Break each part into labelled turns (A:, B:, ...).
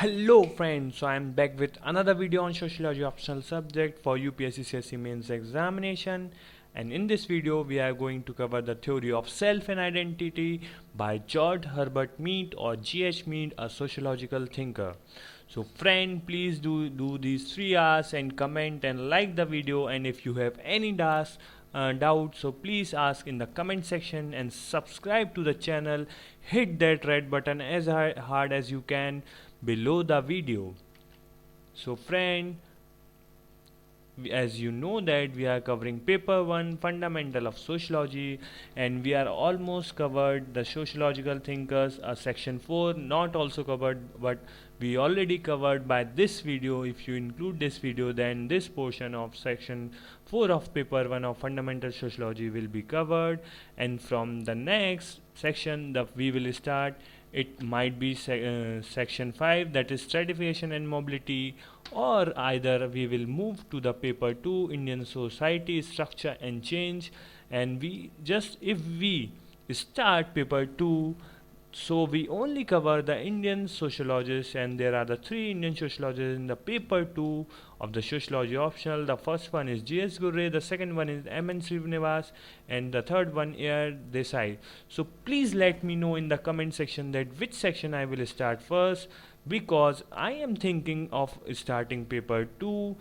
A: Hello friends, so I am back with another video on sociology optional subject for UPSC CSE mains examination, and in this video we are going to cover the theory of self and identity by George Herbert Mead or G.H. Mead, a sociological thinker. So friend, please do these 3 R's and comment and like the video, and if you have any doubt, so please ask in the comment section and subscribe to the channel. Hit that red button as hard as you can below the video. So friend, as you know that we are covering paper 1 fundamental of sociology, and we are almost covered the sociological thinkers. Section 4 not also covered, but we already covered by this video. If you include this video, then this portion of section 4 of paper 1 of fundamental sociology will be covered, and from the next section we will start. It might be section 5, that is stratification and mobility, or either we will move to the paper 2 Indian society structure and change. And if we start paper 2, so we only cover the Indian sociologists, and there are the 3 Indian sociologists in the paper 2 of the sociology optional. The first one is G.S. Gurre, the second one is M.N. Srinivas, and the third one is Desai. So please let me know in the comment section that which section I will start first, because I am thinking of starting paper 2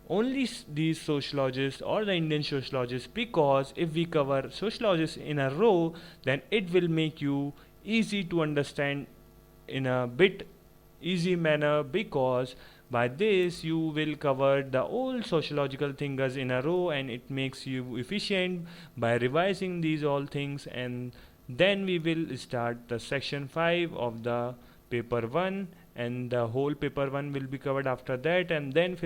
A: only these sociologists or the Indian sociologists, because if we cover sociologists in a row, then it will make you easy to understand in a bit easy manner, because by this you will cover the all sociological thinkers in a row, and it makes you efficient by revising these all things. And then we will start the section 5 of the paper 1, and the whole paper 1 will be covered after that, and then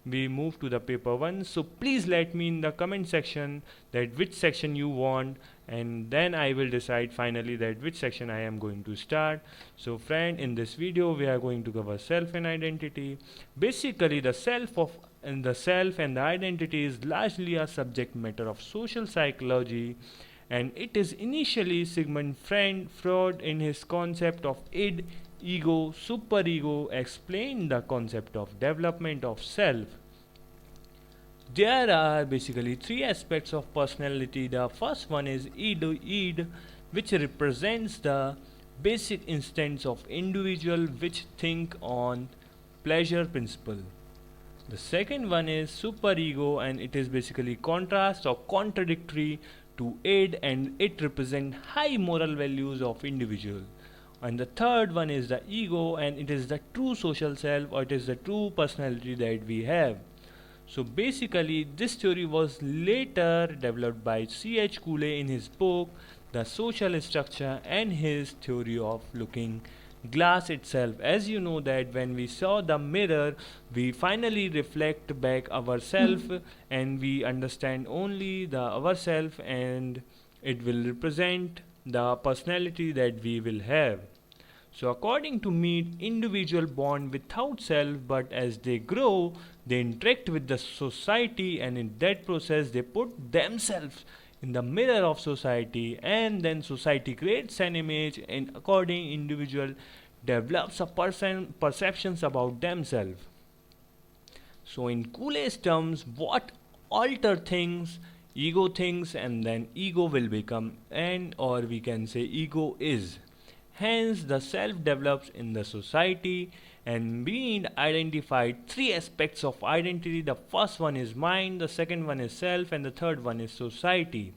A: we move to the paper 1. So please let me in the comment section that which section you want, and then I will decide finally that which section I am going to start. So friend, in this video we are going to cover self and identity. Basically the self and the identity is largely a subject matter of social psychology, and it is initially Sigmund Freud in his concept of id, ego, superego explained the concept of development of self. There are basically 3 aspects of personality. The first one is id, which represents the basic instance of individual which think on pleasure principle. The second one is superego, and it is basically contrast or contradictory to id, and it represents high moral values of individual. And the third one is the ego, and it is the true social self, or it is the true personality that we have. So basically this theory was later developed by C.H. Cooley in his book The Social Structure and his theory of looking glass itself. As you know that when we saw the mirror, we finally reflect back ourselves and we understand only the ourself, and it will represent the personality that we will have. So according to Mead, individual born without self, but as they grow, they interact with the society, and in that process they put themselves in the mirror of society, and then society creates an image, and according individual develops a perceptions about themselves. So in Cooley's terms, what alter things, ego thinks, and then ego will become, and or we can say ego is. Hence, the self develops in the society, and Mead identified 3 aspects of identity. The first one is mind, the second one is self, and the third one is society.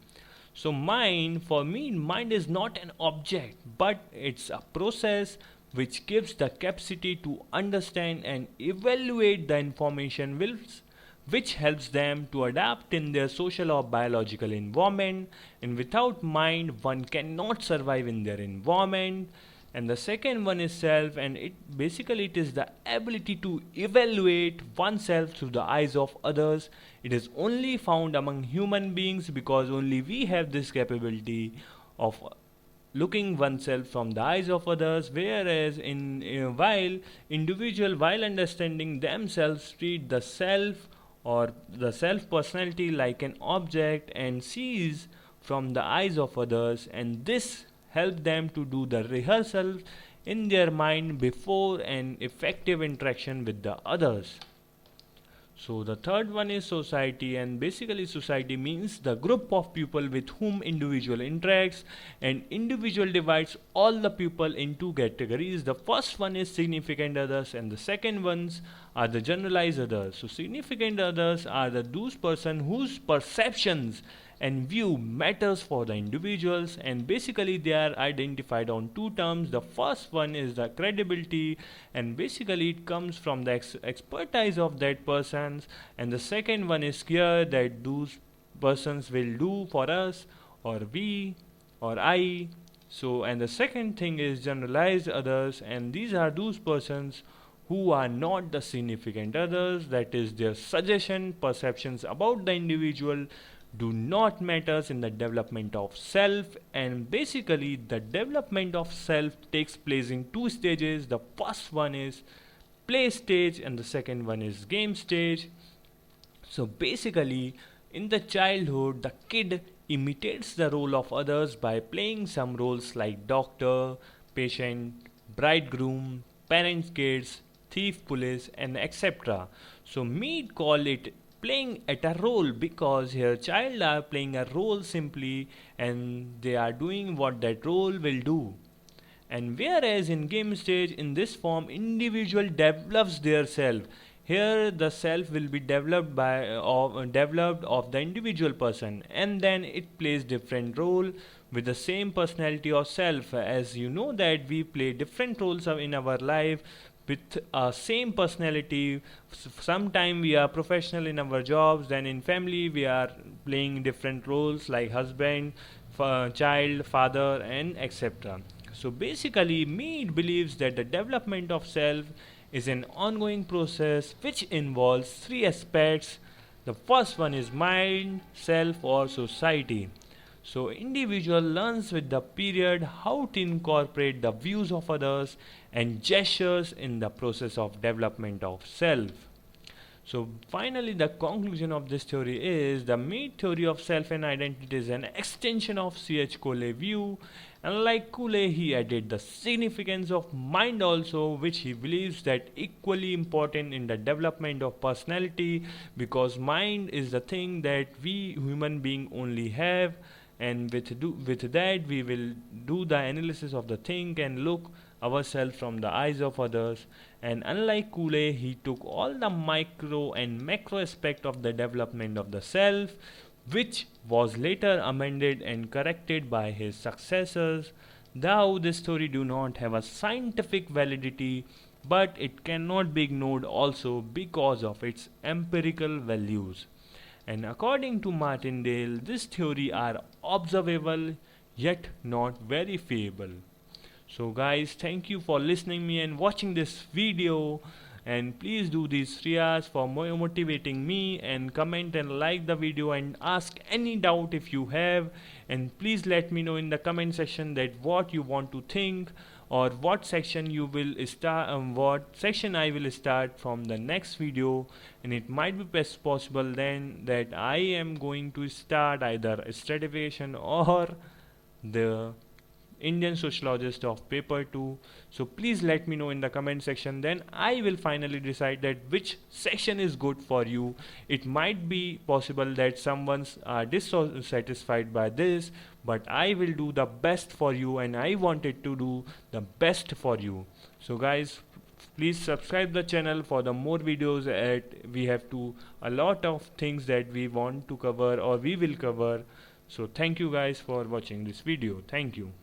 A: So mind, for Mead, mind is not an object, but it's a process which gives the capacity to understand and evaluate the information which helps them to adapt in their social or biological environment, and without mind one cannot survive in their environment. And the second one is self, and it is the ability to evaluate oneself through the eyes of others. It is only found among human beings, because only we have this capability of looking oneself from the eyes of others, whereas while understanding themselves, treat the self or the self personality like an object and sees from the eyes of others, and this help them to do the rehearsal in their mind before an effective interaction with the others. So the third one is society, and basically society means the group of people with whom individual interacts, and individual divides all the people into categories. The first one is significant others and the second ones are the generalized others. So significant others are those person whose perceptions and view matters for the individuals, and basically they are identified on two terms. The first one is the credibility, and basically it comes from the expertise of that persons, and the second one is care, that those persons will do for us or we or I. So and the second thing is generalized others, and these are those persons who are not the significant others, that is their suggestion perceptions about the individual do not matters in the development of self. And basically the development of self takes place in two stages. The first one is play stage and the second one is game stage. So basically in the childhood the kid imitates the role of others by playing some roles like doctor, patient, bridegroom, parents, kids, thief, police, and etc. So Mead call it playing at a role, because here child are playing a role simply and they are doing what that role will do. And whereas in game stage, in this form individual develops their self. Here the self will be developed by developed of the individual person, and then it plays different role with the same personality or self. As you know that we play different roles in our life with same personality. Sometime we are professional in our jobs, then in family we are playing different roles like husband, child, father, and etc. So basically Mead believes that the development of self is an ongoing process which involves three aspects. The first one is mind, self, or society. So individual learns with the period how to incorporate the views of others and gestures in the process of development of self. So finally the conclusion of this theory is the Mead theory of self and identity is an extension of C.H. Cooley view. Unlike Cooley, he added the significance of mind also, which he believes that equally important in the development of personality, because mind is the thing that we human being only have, and with that we will do the analysis of the thing and look ourselves from the eyes of others. And unlike Cooley, he took all the micro and macro aspect of the development of the self, which was later amended and corrected by his successors. Though this story do not have a scientific validity, but it cannot be ignored also because of its empirical values. And according to Martindale, this theory are observable yet not verifiable. So guys, thank you for listening me and watching this video, and please do these 3 hours for motivating me, and comment and like the video and ask any doubt if you have, and please let me know in the comment section that what you want to think or what section you will start, what section I will start from the next video. And it might be best possible then that I am going to start either stratification or the Indian sociologist of paper 2. So please let me know in the comment section, then I will finally decide that which section is good for you. It might be possible that someone's dissatisfied by this, but I will do the best for you and I wanted to do the best for you. So guys, please subscribe the channel for the more videos. We have a lot of things that we want to cover or we will cover. So thank you guys for watching this video. Thank you.